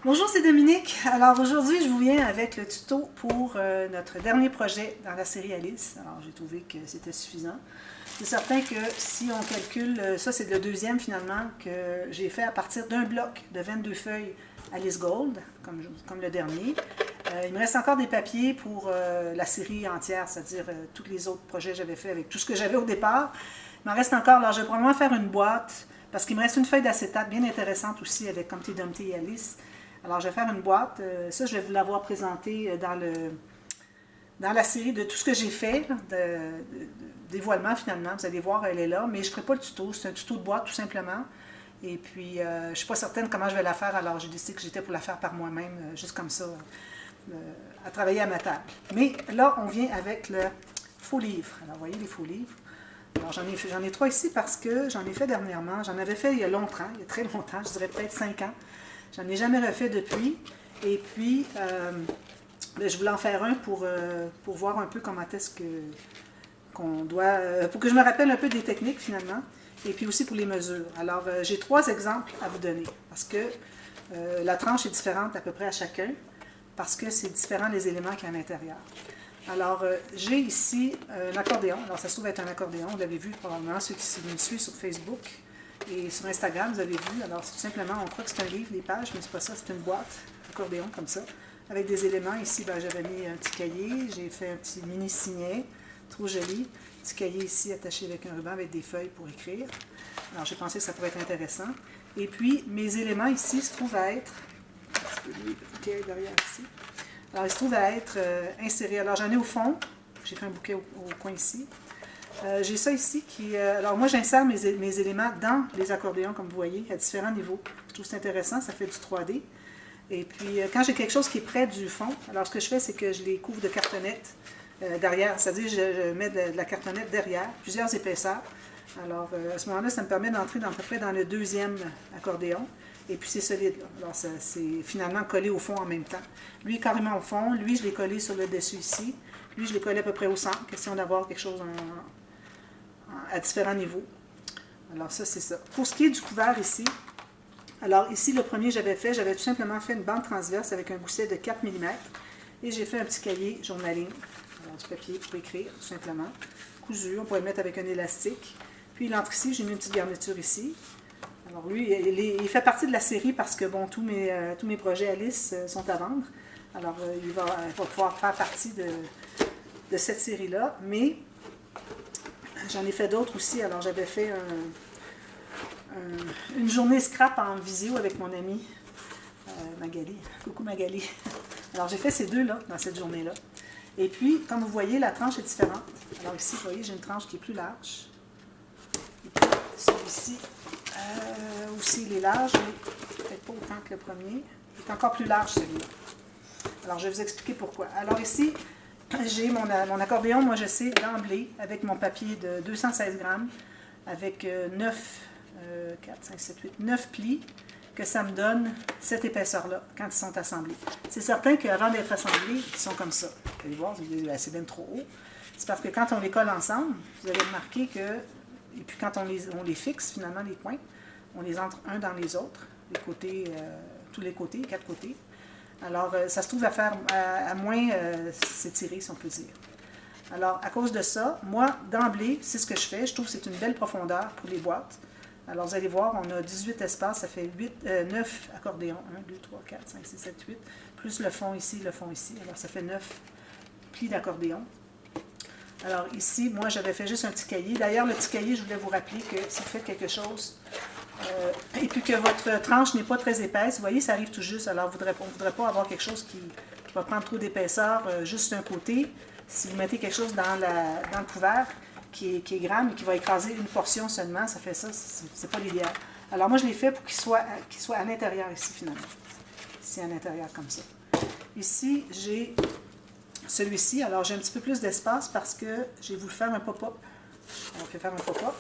Bonjour, c'est Dominique. Alors aujourd'hui, je vous viens avec le tuto pour notre dernier projet dans la série Alice. Alors j'ai trouvé que c'était suffisant. C'est certain que si on calcule, ça c'est le deuxième finalement que j'ai fait à partir d'un bloc de 22 feuilles Alice Gold, comme le dernier. Il me reste encore des papiers pour la série entière, c'est-à-dire tous les autres projets que j'avais fait avec tout ce que j'avais au départ. Il m'en reste encore, alors je vais probablement faire une boîte, parce qu'il me reste une feuille d'acétate bien intéressante aussi avec Humpty Dumpty et Alice. Alors, je vais faire une boîte. Ça, je vais vous l'avoir présenté dans la série de tout ce que j'ai fait, de dévoilement finalement. Vous allez voir, elle est là, mais je ne ferai pas le tuto. C'est un tuto de boîte tout simplement. Et puis, je ne suis pas certaine comment je vais la faire, alors j'ai décidé que j'étais pour la faire par moi-même, juste comme ça, à travailler à ma table. Mais là, on vient avec le faux livre. Alors, vous voyez les faux livres. Alors, j'en ai 3 ici parce que j'en ai fait dernièrement. J'en avais fait il y a longtemps, il y a très longtemps, je dirais peut-être 5 ans. J'en ai jamais refait depuis. Et puis, je voulais en faire un pour voir un peu comment est-ce qu'on doit... pour que je me rappelle un peu des techniques, finalement. Et puis aussi pour les mesures. Alors, j'ai 3 exemples à vous donner. Parce que la tranche est différente à peu près à chacun. Parce que c'est différent les éléments qu'il y a à l'intérieur. Alors, j'ai ici un accordéon. Alors, ça se trouve être un accordéon. Vous l'avez vu probablement, ceux qui me suivent sur Facebook. Et sur Instagram, vous avez vu, alors c'est tout simplement, on croit que c'est un livre, les pages, mais c'est pas ça, c'est une boîte, accordéon comme ça, avec des éléments. Ici, ben, j'avais mis un petit cahier, j'ai fait un petit mini signet, trop joli. Petit cahier ici attaché avec un ruban avec des feuilles pour écrire. Alors j'ai pensé que ça pourrait être intéressant. Et puis, mes éléments ici se trouvent à être, le bouquet derrière ici, alors il se trouve à être inséré. Alors j'en ai au fond, j'ai fait un bouquet au coin ici. J'ai ça ici qui... alors moi, j'insère mes éléments dans les accordéons, comme vous voyez, à différents niveaux. Je trouve que c'est intéressant, ça fait du 3D. Et puis, quand j'ai quelque chose qui est près du fond, alors ce que je fais, c'est que je les couvre de cartonnettes derrière. C'est-à-dire, je mets de la cartonnette derrière, plusieurs épaisseurs. Alors, à ce moment-là, ça me permet d'entrer à peu près dans le deuxième accordéon. Et puis, c'est solide, là. Alors, c'est finalement collé au fond en même temps. Lui, carrément au fond. Lui, je l'ai collé sur le dessus ici. Lui, je l'ai collé à peu près au centre. Question d'avoir quelque chose à différents niveaux. Alors ça, c'est ça. Pour ce qui est du couvert ici, alors ici, le premier que j'avais tout simplement fait une bande transverse avec un gousset de 4 mm et j'ai fait un petit cahier journaling, alors du papier pour écrire, tout simplement. Cousu, on pourrait le mettre avec un élastique. Puis l'entre ici, j'ai mis une petite garniture ici. Alors lui, il fait partie de la série parce que, bon, tous mes projets Alice sont à vendre. Alors, il va pouvoir faire partie de cette série-là, mais j'en ai fait d'autres aussi. Alors, j'avais fait une journée scrap en visio avec mon amie Magali. Coucou Magali. Alors, j'ai fait ces deux-là dans cette journée-là. Et puis, comme vous voyez, la tranche est différente. Alors ici, vous voyez, j'ai une tranche qui est plus large. Et puis, celui-ci, aussi, il est large, mais peut-être pas autant que le premier. Il est encore plus large, celui-là. Alors, je vais vous expliquer pourquoi. Alors ici, j'ai mon accordéon, moi je sais d'emblée, avec mon papier de 216 grammes, avec 9 plis, que ça me donne cette épaisseur-là quand ils sont assemblés. C'est certain qu'avant d'être assemblés, ils sont comme ça. Vous allez voir, c'est bien trop haut. C'est parce que quand on les colle ensemble, vous allez remarquer que, et puis quand on les fixe, finalement, les points, on les entre un dans les autres, les côtés, tous les côtés, 4 côtés. Alors, ça se trouve à moins s'étirer, si on peut dire. Alors, à cause de ça, moi, d'emblée, c'est ce que je fais. Je trouve que c'est une belle profondeur pour les boîtes. Alors, vous allez voir, on a 18 espaces, ça fait 9 accordéons. 1, 2, 3, 4, 5, 6, 7, 8. Plus le fond ici, le fond ici. Alors, ça fait 9 plis d'accordéon. Alors, ici, moi, j'avais fait juste un petit cahier. D'ailleurs, le petit cahier, je voulais vous rappeler que si vous faites quelque chose... et puis que votre tranche n'est pas très épaisse, vous voyez, ça arrive tout juste. Alors, on ne voudrait pas avoir quelque chose qui va prendre trop d'épaisseur juste d'un côté. Si vous mettez quelque chose dans le couvert qui est grand, mais qui va écraser une portion seulement, ça fait ça, c'est pas l'idéal. Alors, moi, je l'ai fait pour qu'il soit à l'intérieur ici, finalement. Ici, à l'intérieur, comme ça. Ici, j'ai celui-ci. Alors, j'ai un petit peu plus d'espace parce que j'ai voulu faire un pop-up. On peut faire un pop-up.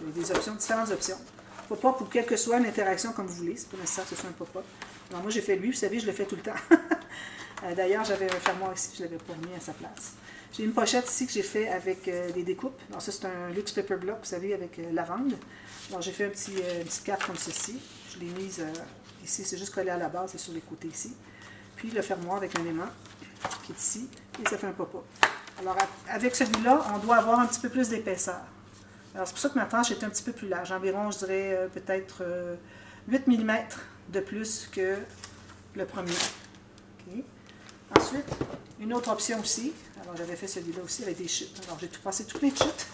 Il y a des options, différentes options. Pop-up ou quelle que soit une interaction comme vous voulez. C'est pas nécessaire que ce soit un pop-up. Alors, moi, j'ai fait lui. Vous savez, je le fais tout le temps. D'ailleurs, j'avais un fermoir ici. Je l'avais pas mis à sa place. J'ai une pochette ici que j'ai fait avec des découpes. Alors, ça, c'est un luxe paper block, vous savez, avec lavande. Alors, j'ai fait une petite carte comme ceci. Je l'ai mise ici, c'est juste collé à la base et sur les côtés ici. Puis le fermoir avec un aimant qui est ici, et ça fait un pop-up. Alors avec celui-là, on doit avoir un petit peu plus d'épaisseur. Alors c'est pour ça que ma tranche est un petit peu plus large, environ je dirais peut-être 8 mm de plus que le premier. Okay. Ensuite, une autre option aussi, alors j'avais fait celui-là aussi avec des chutes, alors j'ai tout passé toutes mes chutes.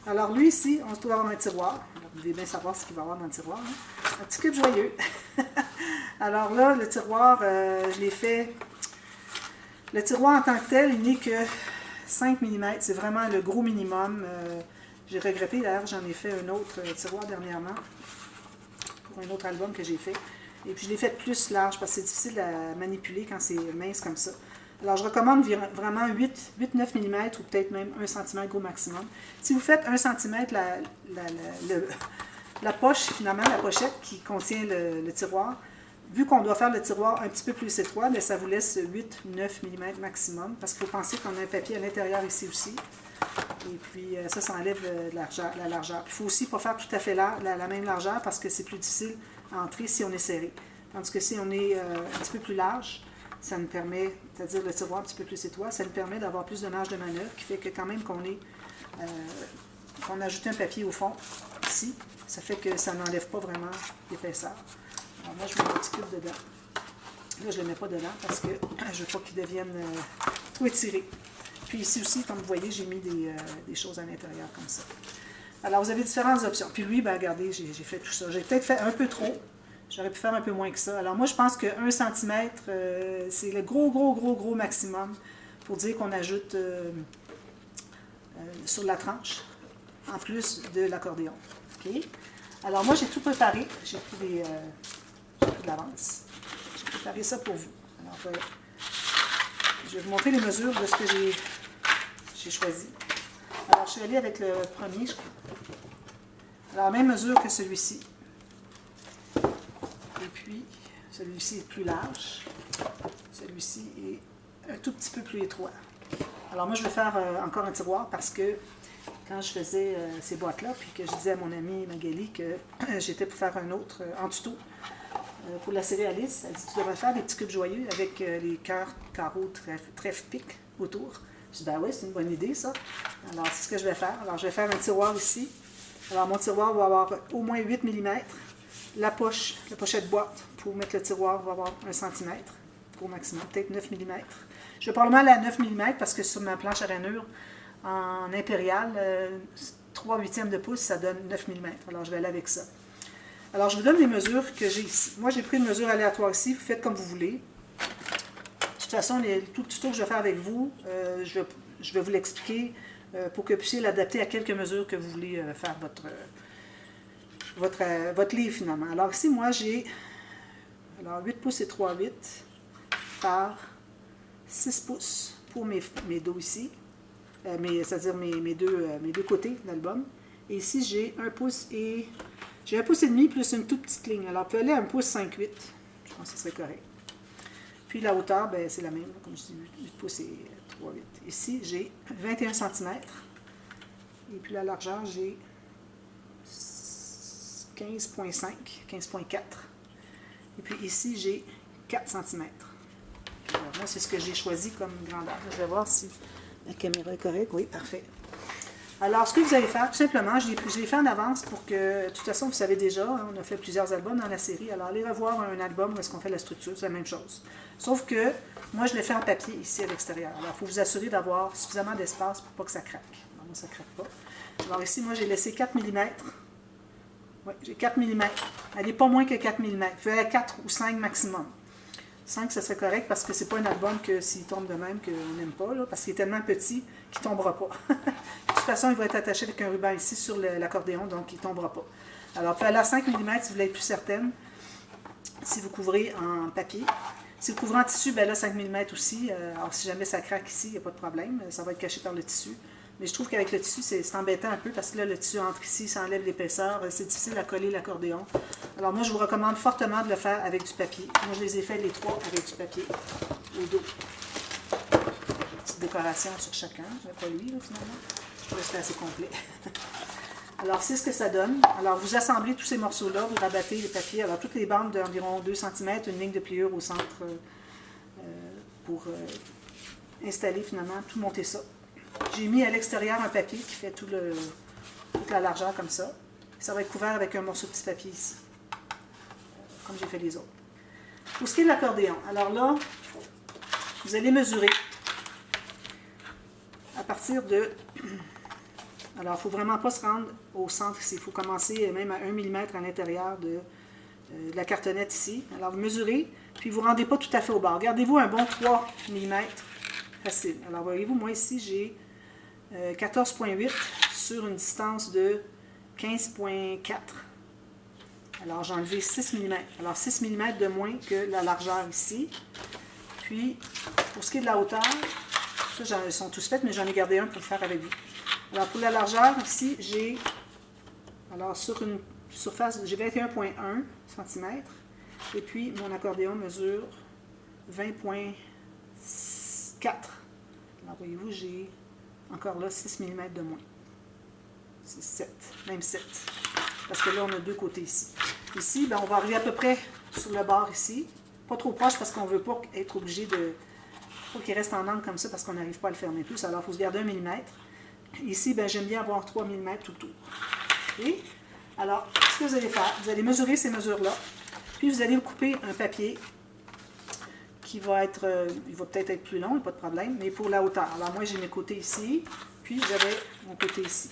Alors lui ici, on se trouve avoir un tiroir, alors, vous devez bien savoir ce qu'il va y avoir dans le tiroir, hein? Un petit cube joyeux. Alors là, le tiroir, je l'ai fait, le tiroir en tant que tel, il n'est que 5 mm, c'est vraiment le gros minimum. J'ai regretté, d'ailleurs, j'en ai fait un autre tiroir dernièrement, pour un autre album que j'ai fait. Et puis je l'ai fait plus large, parce que c'est difficile à manipuler quand c'est mince comme ça. Alors je recommande vraiment 8-9 mm, ou peut-être même 1 cm gros maximum. Si vous faites 1 cm, la poche, finalement, la pochette qui contient le tiroir, vu qu'on doit faire le tiroir un petit peu plus étroit, mais ça vous laisse 8-9 mm maximum, parce qu'il faut penser qu'on a un papier à l'intérieur ici aussi. Et puis ça enlève la largeur. Il faut aussi pas faire tout à fait la même largeur, parce que c'est plus difficile à entrer si on est serré. Tandis que si on est un petit peu plus large, ça nous permet, c'est-à-dire le tiroir un petit peu plus étroit, ça nous permet d'avoir plus de marge de manœuvre, qui fait que quand même qu'on ajoute un papier au fond, ici, ça fait que ça n'enlève pas vraiment l'épaisseur. Alors moi, je mets un petit cube dedans. Là, je ne le mets pas dedans parce que je ne veux pas qu'il devienne trop étiré. Puis ici aussi, comme vous voyez, j'ai mis des choses à l'intérieur comme ça. Alors, vous avez différentes options. Puis lui, ben, regardez, j'ai fait tout ça. J'ai peut-être fait un peu trop. J'aurais pu faire un peu moins que ça. Alors moi, je pense que 1 cm, c'est le gros maximum pour dire qu'on ajoute sur la tranche, en plus de l'accordéon. Okay? Alors moi, j'ai tout préparé. J'ai pris de l'avance. J'ai préparé ça pour vous. Alors, je vais vous montrer les mesures de ce que j'ai choisi. Alors, je suis allée avec le premier, je crois. Alors, même mesure que celui-ci. Et puis, celui-ci est plus large. Celui-ci est un tout petit peu plus étroit. Alors, moi, je vais faire encore un tiroir parce que quand je faisais ces boîtes-là, puis que je disais à mon amie Magali que j'étais pour faire un autre en tuto pour la série Alice, elle dit tu devrais faire des petits cubes joyeux avec les cœurs, carreaux, trèfle, pique autour. Je dis ben oui, c'est une bonne idée ça. Alors, c'est ce que je vais faire. Alors, je vais faire un tiroir ici. Alors, mon tiroir va avoir au moins 8 mm. La pochette boîte pour mettre le tiroir va avoir 1 cm au maximum, peut-être 9 mm. Je vais probablement aller à 9 mm parce que sur ma planche à rainure en impérial, 3/8 de pouce, ça donne 9 mm. Alors, je vais aller avec ça. Alors, je vous donne les mesures que j'ai ici. Moi, j'ai pris une mesure aléatoire ici. Vous faites comme vous voulez. De toute façon, tout le tuto que je vais faire avec vous, je vais vous l'expliquer pour que vous puissiez l'adapter à quelques mesures que vous voulez faire votre livre, finalement. Alors, ici, moi, j'ai 8 pouces et 3/8 par 6 pouces pour mes dos ici. C'est-à-dire mes deux côtés de l'album. Et ici, j'ai 1 pouce et... J'ai 1 pouce et demi plus une toute petite ligne. Alors, vous pouvez aller à 1 pouce 5/8. Je pense que ce serait correct. Puis la hauteur, ben, c'est la même. Comme je dis, 8 pouces et 3/8. Ici, j'ai 21 cm. Et puis la largeur, j'ai 15,5, 15,4. Et puis ici, j'ai 4 cm. Alors, moi, c'est ce que j'ai choisi comme grandeur. Je vais voir si la caméra est correcte. Oui, parfait. Alors, ce que vous allez faire, tout simplement, je l'ai fait en avance pour que, de toute façon, vous savez déjà, hein, on a fait plusieurs albums dans la série, alors allez revoir un album où est-ce qu'on fait la structure, c'est la même chose. Sauf que, moi, je l'ai fait en papier ici à l'extérieur. Alors, il faut vous assurer d'avoir suffisamment d'espace pour pas que ça craque. Alors, moi, ça ne craque pas. Alors ici, moi, j'ai laissé 4 mm. Oui, j'ai 4 mm. Elle n'est pas moins que 4 mm. Vous pouvez aller à 4 ou 5 maximum. 5, ça serait correct parce que c'est pas un album que s'il tombe de même qu'on n'aime pas, là, parce qu'il est tellement petit qu'il ne tombera pas. De toute façon, il va être attaché avec un ruban ici sur l'accordéon, donc il ne tombera pas. Alors, vous pouvez aller à 5 mm si vous voulez être plus certaine, si vous couvrez en papier. Si vous couvrez en tissu, ben là, 5 mm aussi. Alors, si jamais ça craque ici, il n'y a pas de problème. Ça va être caché par le tissu. Mais je trouve qu'avec le tissu, c'est embêtant un peu parce que là, le tissu entre ici, ça enlève l'épaisseur. C'est difficile à coller l'accordéon. Alors moi, je vous recommande fortement de le faire avec du papier. Moi, je les ai fait les trois avec du papier au dos. Petite décoration sur chacun. Mais pas lui, là, finalement. Je trouve que c'est assez complet. Alors, c'est ce que ça donne. Alors, vous assemblez tous ces morceaux-là, vous rabattez les papiers. Alors, toutes les bandes d'environ 2 cm, une ligne de pliure au centre pour installer finalement, tout monter ça. J'ai mis à l'extérieur un papier qui fait toute la largeur comme ça. Ça va être couvert avec un morceau de petit papier ici, comme j'ai fait les autres. Pour ce qui est de l'accordéon, alors là, vous allez mesurer à partir de... Alors, il ne faut vraiment pas se rendre au centre ici. Il faut commencer même à 1 mm à l'intérieur de la cartonnette ici. Alors, vous mesurez, puis vous ne vous rendez pas tout à fait au bord. Gardez-vous un bon 3 mm facile. Alors, voyez-vous, moi ici, j'ai 14,8 sur une distance de 15,4. Alors, j'ai enlevé 6 mm. Alors, 6 mm de moins que la largeur ici. Puis, pour ce qui est de la hauteur, ça, ils sont tous faits, mais j'en ai gardé un pour le faire avec vous. Alors, pour la largeur, ici, j'ai, alors sur une surface, j'ai 21,1 cm. Et puis, mon accordéon mesure 20,4. Alors, voyez-vous, j'ai encore là 6 mm de moins. C'est 7, même 7. Parce que là, on a deux côtés ici. Ici, ben, on va arriver à peu près sur le bord ici. Pas trop proche parce qu'on ne veut pas être obligé de... Faut qu'il reste en angle comme ça parce qu'on n'arrive pas à le fermer tous. Alors, il faut se garder 1 mm. Ici, ben, j'aime bien avoir 3 mm tout le tour. Okay? Alors, ce que vous allez faire, vous allez mesurer ces mesures-là. Puis, vous allez couper un papier qui va être... il va peut-être être plus long, pas de problème, mais pour la hauteur. Alors, moi, j'ai mes côtés ici, puis j'avais mon côté ici.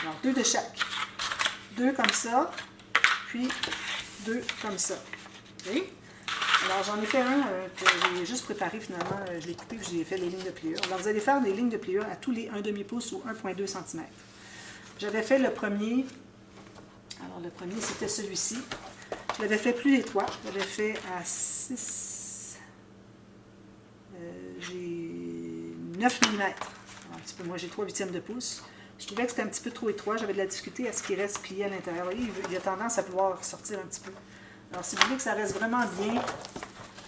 Alors, 2 de chaque. 2 comme ça, puis 2 comme ça. Okay? Alors, j'en ai fait un que j'ai juste préparé finalement. Je l'ai coupé et j'ai fait les lignes de pliure. Alors, vous allez faire des lignes de pliure à tous les 1/2 pouce ou 1,2 cm. J'avais fait le premier. Alors, le premier, c'était celui-ci. Je l'avais fait plus étroit. Je l'avais fait à 6. J'ai 9 mm. Un petit peu moins, j'ai 3/8 de pouce. Je trouvais que c'était un petit peu trop étroit. J'avais de la difficulté à ce qu'il reste plié à l'intérieur. Vous voyez, il a tendance à pouvoir sortir un petit peu. Alors, si vous voulez que ça reste vraiment bien, vous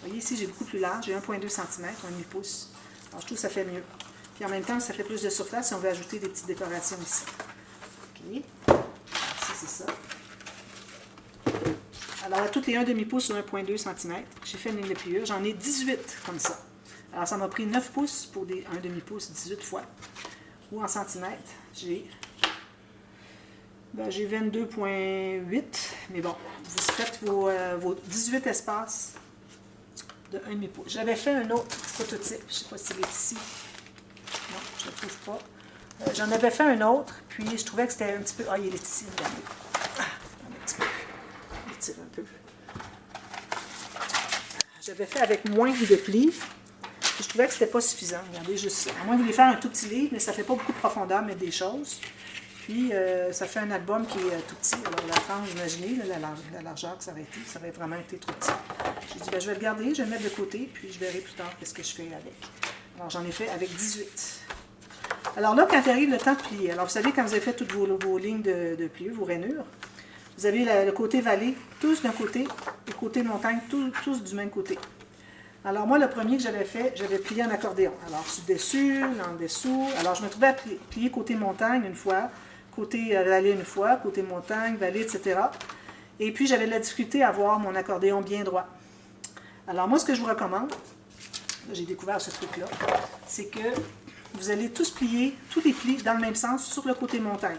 voyez ici, j'ai beaucoup plus large. J'ai 1,2 cm, 1,5 pouce. Alors, je trouve que ça fait mieux. Puis en même temps, ça fait plus de surface si on veut ajouter des petites décorations ici. OK. Alors, ça, c'est ça. Alors, à toutes les 1,5 pouce ou 1,2 cm, j'ai fait une ligne de pliure. J'en ai 18 comme ça. Alors, ça m'a pris 9 pouces pour des 1,5 pouce, 18 fois. Ou en centimètres, j'ai 22,8. Mais bon, vous faites vos 18 espaces de 1,5 pouce. J'avais fait un autre prototype. Je ne sais pas s'il est ici. Non, je ne le trouve pas. J'en avais fait un autre, puis je trouvais que c'était un petit peu... Ah, il est ici, regardez. Un petit peu. Je l'étire un peu. J'avais fait avec moins de plis. Je trouvais que c'était pas suffisant. Regardez juste ça. À moins que vous voulez faire un tout petit livre, mais ça ne fait pas beaucoup de profondeur, mais des choses. Puis, ça fait un album qui est tout petit. Alors, la tranche, imaginez la largeur que ça aurait vraiment été trop petit. J'ai dit, ben, je vais le garder, je vais le mettre de côté, puis je verrai plus tard qu'est-ce que je fais avec. Alors, j'en ai fait avec 18. Alors là, quand arrive le temps de plier, alors vous savez, quand vous avez fait toutes vos lignes de pliure, vos rainures, vous avez le côté vallée, tous d'un côté, le côté montagne, tous du même côté. Alors moi, le premier que j'avais fait, j'avais plié en accordéon. Alors, sur dessus, en dessous. Alors, je me trouvais à plier côté montagne une fois, côté vallée une fois, côté montagne, vallée, etc. Et puis, j'avais de la difficulté à avoir mon accordéon bien droit. Alors, moi, ce que je vous recommande, j'ai découvert ce truc-là, c'est que vous allez tous plier, tous les plis dans le même sens sur le côté montagne.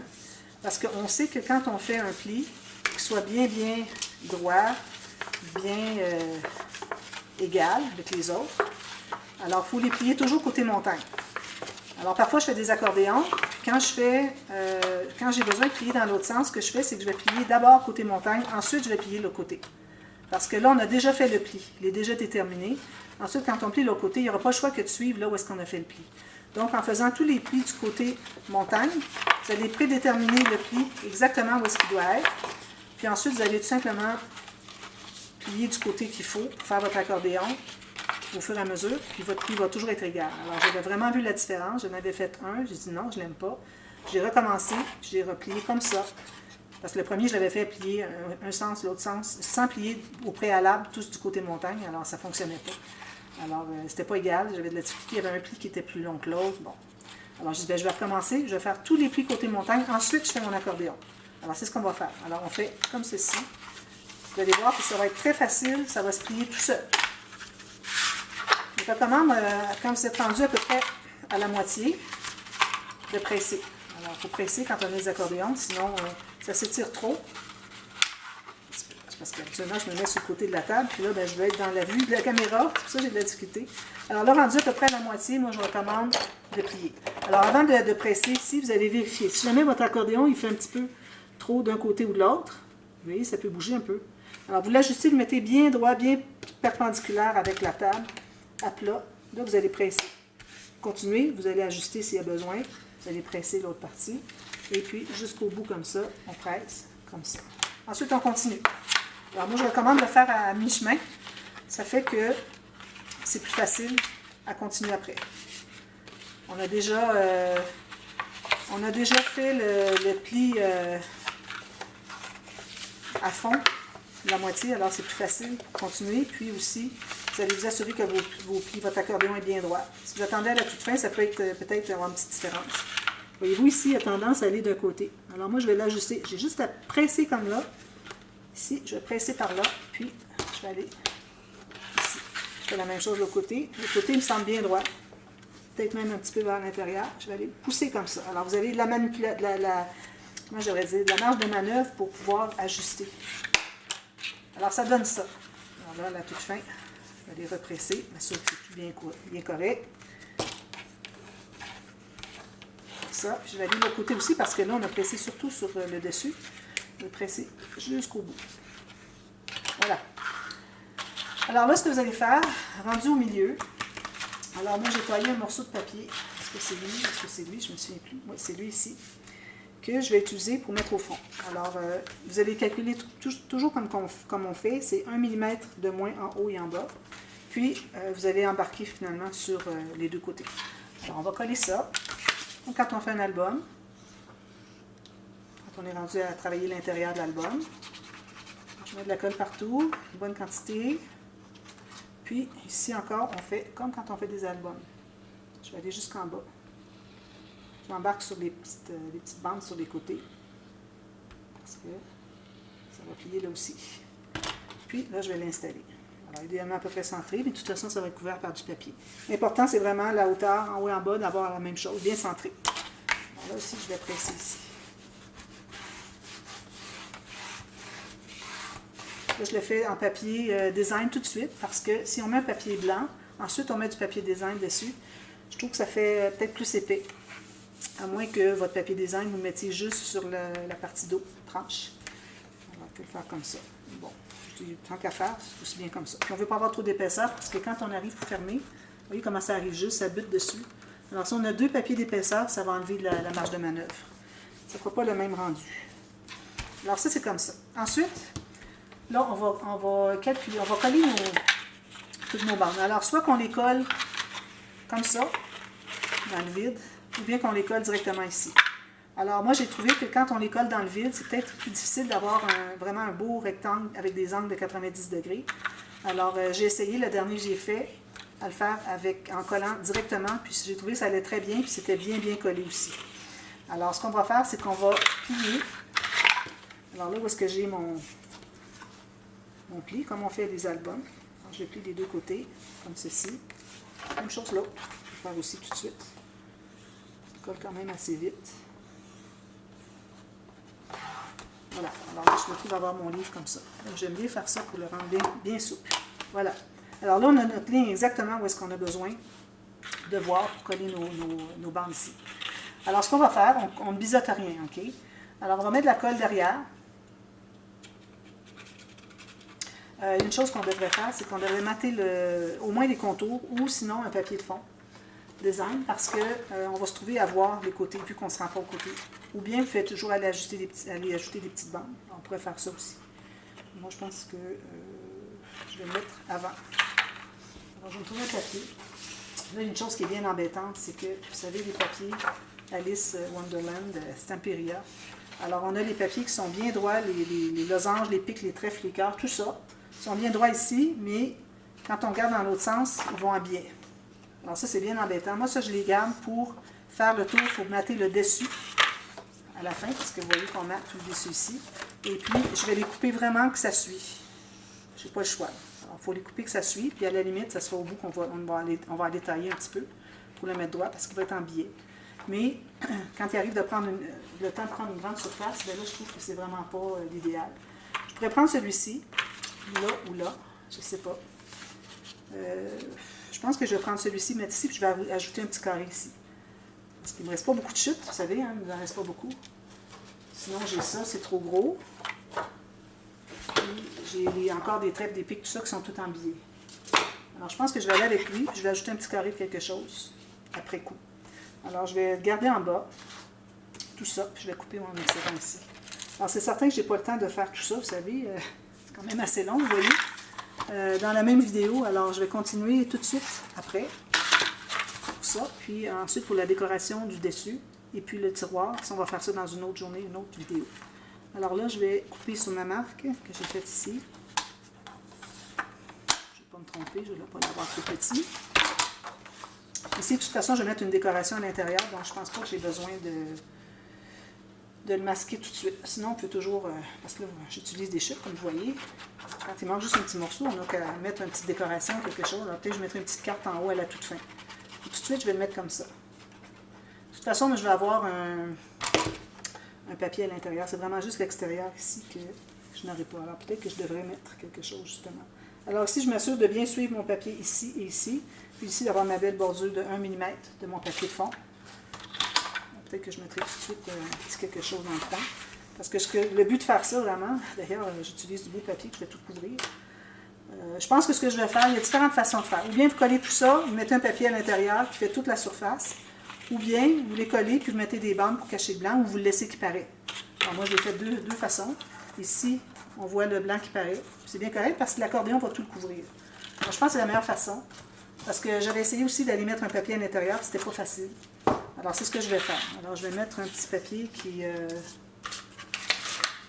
Parce qu'on sait que quand on fait un pli, qu'il soit bien droit, bien égal avec les autres, alors il faut les plier toujours côté montagne. Alors parfois je fais des accordéons, puis quand j'ai besoin de plier dans l'autre sens, ce que je fais, c'est que je vais plier d'abord côté montagne, ensuite je vais plier l'autre côté. Parce que là, on a déjà fait le pli, il est déjà déterminé. Ensuite, quand on plie l'autre côté, il n'y aura pas le choix que de suivre là où est-ce qu'on a fait le pli. Donc, en faisant tous les plis du côté montagne, vous allez prédéterminer le pli exactement où est-ce qu'il doit être. Puis ensuite, vous allez tout simplement plier du côté qu'il faut pour faire votre accordéon au fur et à mesure, puis votre pli va toujours être égal. Alors, j'avais vraiment vu la différence. J'en avais fait un, j'ai dit non, je ne l'aime pas. J'ai recommencé, j'ai replié comme ça. Parce que le premier, je l'avais fait plier un sens, l'autre sens, sans plier au préalable, tous du côté montagne, alors ça ne fonctionnait pas. Alors, c'était pas égal, j'avais de la difficulté, il y avait un pli qui était plus long que l'autre. Bon. Alors, je dis, ben, je vais recommencer, je vais faire tous les plis côté montagne, ensuite, je fais mon accordéon. Alors, c'est ce qu'on va faire. Alors, on fait comme ceci. Vous allez voir que ça va être très facile, ça va se plier tout seul. Je recommande, quand vous êtes rendu à peu près à la moitié, de presser. Alors, il faut presser quand on a des accordéons, sinon ça s'étire trop. C'est parce qu'habituellement, je me mets sur le côté de la table, puis là, ben, je vais être dans la vue de la caméra, c'est pour ça que j'ai de la difficulté. Alors là, rendu à peu près à la moitié, moi, je recommande de plier. Alors, avant de presser ici, vous allez vérifier. Si jamais votre accordéon, il fait un petit peu trop d'un côté ou de l'autre, vous voyez, ça peut bouger un peu. Alors, vous l'ajustez, vous le mettez bien droit, bien perpendiculaire avec la table, à plat. Là, vous allez presser. Continuez, vous allez ajuster s'il y a besoin. Vous allez presser l'autre partie. Et puis, jusqu'au bout comme ça, on presse comme ça. Ensuite, on continue. Alors, moi, je recommande de le faire à mi-chemin. Ça fait que c'est plus facile à continuer après. On a déjà fait le pli à fond, la moitié, alors c'est plus facile. Continuez, puis aussi, vous allez vous assurer que vos plis, votre accordéon est bien droit. Si vous attendez à la toute fin, ça peut être peut-être avoir une petite différence. Voyez-vous, ici, il a tendance à aller d'un côté. Alors moi, je vais l'ajuster. J'ai juste à presser comme là. Ici, je vais presser par là, puis je vais aller ici. Je fais la même chose de l'autre côté. L'autre côté, il me semble bien droit. Peut-être même un petit peu vers l'intérieur. Je vais aller pousser comme ça. Alors, vous avez de la manipulation, moi, j'aurais dit, de la marge de manœuvre pour pouvoir ajuster. Alors, ça donne ça. Alors là, à la toute fin, je vais les represser. M'assurer que c'est tout bien correct. Ça. Je vais aller de l'autre côté aussi parce que là, on a pressé surtout sur le dessus. Je vais presser jusqu'au bout. Voilà. Alors là, ce que vous allez faire, rendu au milieu, alors moi, j'ai taillé un morceau de papier. Est-ce que c'est lui? Est-ce que c'est lui? Je ne me souviens plus. Oui, c'est lui ici. Que je vais utiliser pour mettre au fond. Alors, vous allez calculer toujours comme on fait. C'est 1 mm de moins en haut et en bas. Puis, vous allez embarquer finalement sur les deux côtés. Alors, on va coller ça. Donc, quand on fait un album, quand on est rendu à travailler l'intérieur de l'album, je mets de la colle partout, une bonne quantité. Puis, ici encore, on fait comme quand on fait des albums. Je vais aller jusqu'en bas. J'embarque sur les petites bandes sur les côtés. Parce que ça va plier là aussi. Puis, là, je vais l'installer. Alors, idéalement à peu près centré, mais de toute façon, ça va être couvert par du papier. L'important, c'est vraiment la hauteur, en haut et en bas, d'avoir la même chose, bien centré. Alors, là aussi, je vais presser ici. Là, je le fais en papier design tout de suite, parce que si on met un papier blanc, ensuite on met du papier design dessus, je trouve que ça fait peut-être plus épais. À moins que votre papier design, vous le mettiez juste sur la partie d'eau, tranche. On peut le faire comme ça. Bon, tant qu'à faire, c'est aussi bien comme ça. Puis on ne veut pas avoir trop d'épaisseur, parce que quand on arrive pour fermer, vous voyez comment ça arrive juste, ça bute dessus. Alors si on a 2 papiers d'épaisseur, ça va enlever la marge de manœuvre. Ça ne fera pas le même rendu. Alors ça, c'est comme ça. Ensuite, là, on va calculer, on va coller toutes nos bandes. Alors, soit qu'on les colle comme ça, dans le vide, ou bien qu'on les colle directement ici. Alors, moi, j'ai trouvé que quand on les colle dans le vide, c'est peut-être plus difficile d'avoir vraiment un beau rectangle avec des angles de 90 degrés. Alors, j'ai essayé, le dernier que j'ai fait, à le faire en collant directement, puis j'ai trouvé que ça allait très bien, puis c'était bien collé aussi. Alors, ce qu'on va faire, c'est qu'on va plier. Alors là, où est-ce que j'ai mon pli, comme on fait des albums. Alors, je le plie des deux côtés, comme ceci. Même chose l'autre. Je vais faire aussi tout de suite. Ça colle quand même assez vite. Voilà. Alors là, je me trouve avoir mon livre comme ça. J'aime bien faire ça pour le rendre bien souple. Voilà. Alors là, on a notre ligne exactement où est-ce qu'on a besoin de voir pour coller nos bandes ici. Alors, ce qu'on va faire, on ne biseaute rien, OK? Alors, on va mettre de la colle derrière. Une chose qu'on devrait faire, c'est qu'on devrait mater au moins les contours ou sinon un papier de fond design parce qu'on va se trouver à voir les côtés vu qu'on ne se rend pas aux côtés. Ou bien vous faites toujours aller ajouter des petites bandes. On pourrait faire ça aussi. Moi, je pense que je vais le mettre avant. Alors, je vais me trouver un papier. Là, une chose qui est bien embêtante, c'est que, vous savez, les papiers Alice Wonderland, Stamperia. Alors, on a les papiers qui sont bien droits, les losanges, les pics, les trèfles, les cœurs, tout ça. Ils sont bien droits ici, mais quand on regarde dans l'autre sens, ils vont en biais. Alors ça, c'est bien embêtant. Moi, ça, je les garde pour faire le tour, il faut mater le dessus à la fin, parce que vous voyez qu'on mate tout le dessus ici. Et puis, je vais les couper vraiment que ça suit. Je n'ai pas le choix. Alors, il faut les couper que ça suit, puis à la limite, ça sera au bout qu'on va aller tailler un petit peu pour le mettre droit, parce qu'il va être en biais. Mais quand il arrive de prendre le temps de prendre une grande surface, bien là, je trouve que c'est vraiment pas l'idéal. Je pourrais prendre celui-ci, là ou là, je ne sais pas. Je pense que je vais prendre celui-ci, mettre ici, puis je vais ajouter un petit carré ici. Parce qu'il ne me reste pas beaucoup de chutes, vous savez, hein, il ne me reste pas beaucoup. Sinon, j'ai ça, c'est trop gros. J'ai encore des trèfles, des pics, tout ça qui sont tout en biais. Alors, je pense que je vais aller avec lui, puis je vais ajouter un petit carré de quelque chose après coup. Alors, je vais garder en bas tout ça, puis je vais couper mon excédent ici. Alors, c'est certain que je n'ai pas le temps de faire tout ça, vous savez, c'est quand même assez long, vous voyez, dans la même vidéo. Alors, je vais continuer tout de suite après pour ça, puis ensuite pour la décoration du dessus, et puis le tiroir. Ça, on va faire ça dans une autre journée, une autre vidéo. Alors là, je vais couper sur ma marque que j'ai faite ici. Je ne vais pas me tromper, je ne vais pas l'avoir trop petit. Ici, de toute façon, je vais mettre une décoration à l'intérieur, donc je ne pense pas que j'ai besoin de le masquer tout de suite. Sinon, on peut toujours, parce que là, j'utilise des chips, comme vous voyez. Quand il manque juste un petit morceau, on n'a qu'à mettre une petite décoration, quelque chose. Alors peut-être je mettrai une petite carte en haut à la toute fin. Et tout de suite, je vais le mettre comme ça. De toute façon, je vais avoir un papier à l'intérieur. C'est vraiment juste l'extérieur ici que je n'aurai pas. Alors peut-être que je devrais mettre quelque chose, justement. Alors ici, je m'assure de bien suivre mon papier ici et ici. Puis ici, d'avoir ma belle bordure de 1 mm de mon papier de fond. Peut-être que je mettrai tout de suite un petit quelque chose dans le coin. Parce que le but de faire ça, vraiment, d'ailleurs, j'utilise du beau papier que je vais tout couvrir. Je pense que ce que je vais faire, il y a différentes façons de faire. Ou bien vous collez tout ça, vous mettez un papier à l'intérieur qui fait toute la surface. Ou bien vous les collez puis vous mettez des bandes pour cacher le blanc ou vous le laissez qui paraît. Alors moi, je l'ai fait deux façons. Ici, on voit le blanc qui paraît. C'est bien correct parce que l'accordéon va tout le couvrir. Alors, je pense que c'est la meilleure façon. Parce que j'avais essayé aussi d'aller mettre un papier à l'intérieur, c'était pas facile. Alors, c'est ce que je vais faire. Alors, je vais mettre un petit papier qui... un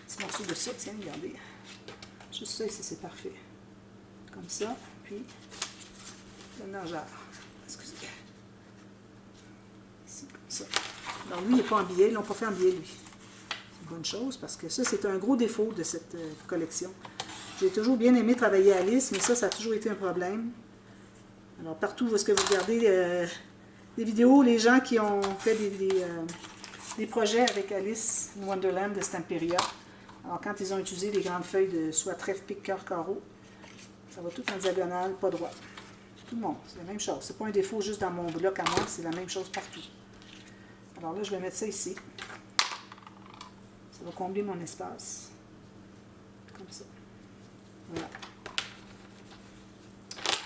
petit morceau de ça, tiens, regardez. Juste ça ici, c'est parfait. Comme ça, puis le nageur. Excusez. Ici, comme ça. Alors, lui, il n'est pas en billet. Ils l'ont pas fait en billet, lui. C'est une bonne chose, parce que ça, c'est un gros défaut de cette collection. J'ai toujours bien aimé travailler à Alice, mais ça a toujours été un problème. Alors, partout où est-ce que vous regardez des vidéos, les gens qui ont fait des projets avec Alice in Wonderland de Stamperia, alors quand ils ont utilisé les grandes feuilles de soit trèfle, pique, cœur, carreau, ça va tout en diagonale, pas droit. Tout le monde, c'est la même chose. C'est pas un défaut juste dans mon bloc à moi, c'est la même chose partout. Alors là, je vais mettre ça ici. Ça va combler mon espace. Comme ça. Voilà.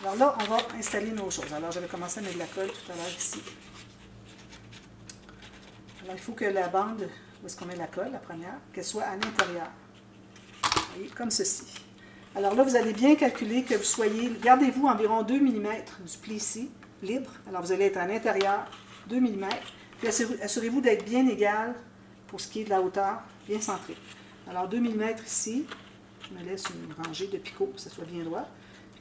Alors là, on va installer nos choses. Alors, j'avais commencé à mettre de la colle tout à l'heure ici. Alors, il faut que la bande, où est-ce qu'on met la colle, la première, qu'elle soit à l'intérieur. Vous voyez, comme ceci. Alors là, vous allez bien calculer que vous soyez, gardez-vous environ 2 mm du pli ici, libre. Alors, vous allez être à l'intérieur, 2 mm. Puis, assurez-vous d'être bien égal pour ce qui est de la hauteur, bien centré. Alors, 2 mm ici. Je me laisse une rangée de picots pour que ça soit bien droit.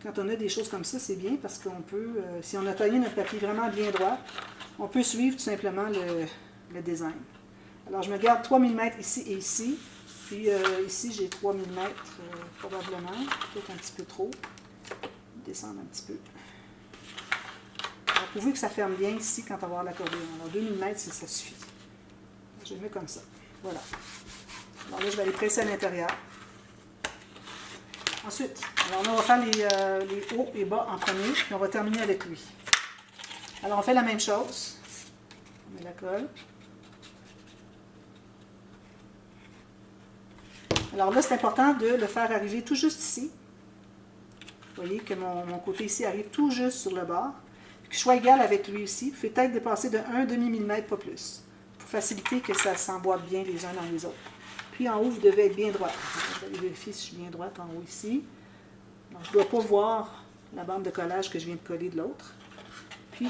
Quand on a des choses comme ça, c'est bien parce qu'on peut, si on a taillé notre papier vraiment bien droit, on peut suivre tout simplement le design. Alors, je me garde 3 mm ici et ici. Puis ici, j'ai 3 mm probablement, peut-être un petit peu trop. Descendre un petit peu. Alors, pourvu que ça ferme bien ici quand on va avoir l'accordéon. Alors, 2 mm, ça suffit. Je le mets comme ça. Voilà. Alors là, je vais aller presser à l'intérieur. Ensuite, alors là, on va faire les hauts et bas en premier, puis on va terminer avec lui. Alors, on fait la même chose. On met la colle. Alors là, c'est important de le faire arriver tout juste ici. Vous voyez que mon côté ici arrive tout juste sur le bord. Qu'il soit égal avec lui aussi. Vous pouvez peut-être dépasser de 1 demi-millimètre, pas plus. Pour faciliter que ça s'emboîte bien les uns dans les autres. Puis en haut, vous devez être bien droit. Je vais vérifier si je suis bien droite en haut ici. Donc, je ne dois pas voir la bande de collage que je viens de coller de l'autre. Puis,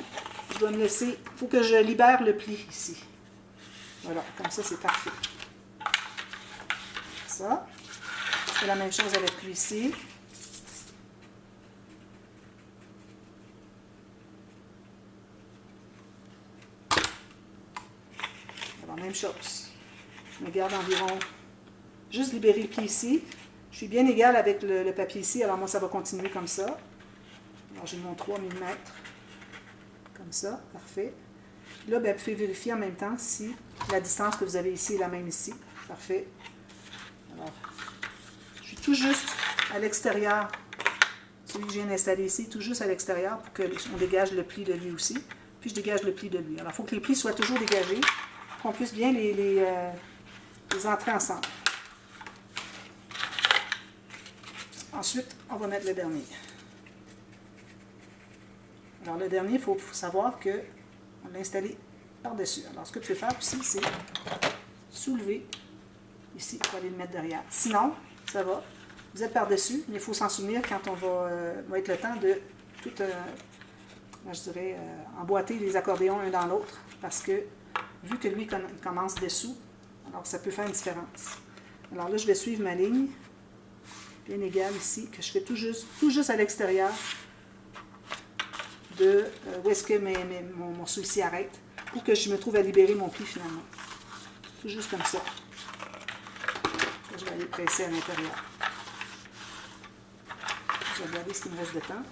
je dois me laisser... Il faut que je libère le pli ici. Voilà, comme ça, c'est parfait. Ça. Je fais la même chose avec lui ici. même chose. Je me garde environ, juste libérer le pied ici. Je suis bien égale avec le papier ici, alors moi ça va continuer comme ça. Alors j'ai mon 3 mm, comme ça, parfait. Là, bien, vous pouvez vérifier en même temps si la distance que vous avez ici est la même ici. Parfait. Alors, je suis tout juste à l'extérieur, celui que je viens d'installer ici, tout juste à l'extérieur pour qu'on dégage le pli de lui aussi. Puis je dégage le pli de lui. Alors, il faut que les plis soient toujours dégagés pour qu'on puisse bien les entrer ensemble. Ensuite, on va mettre le dernier. Alors, le dernier, il faut savoir qu'on l'a installé par-dessus. Alors, ce que vous pouvez faire aussi, c'est soulever ici pour aller le mettre derrière. Sinon, ça va. Vous êtes par-dessus, mais il faut s'en souvenir quand on va être le temps de tout, je dirais, emboîter les accordéons un dans l'autre, parce que, vu que lui commence dessous, alors ça peut faire une différence. Alors là, je vais suivre ma ligne, bien égale ici, que je fais tout juste à l'extérieur de où est-ce que mon morceau ici arrête, pour que je me trouve à libérer mon pli finalement. Tout juste comme ça. Je vais aller presser à l'intérieur. Je vais regarder ce qu'il me reste de temps.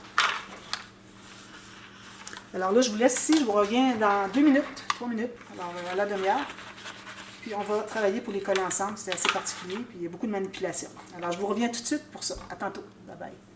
Alors là, je vous laisse ici. Je vous reviens dans 2 minutes, 3 minutes, alors à la demi-heure. Puis on va travailler pour les coller ensemble. C'est assez particulier. Puis il y a beaucoup de manipulation. Alors je vous reviens tout de suite pour ça. À tantôt. Bye bye.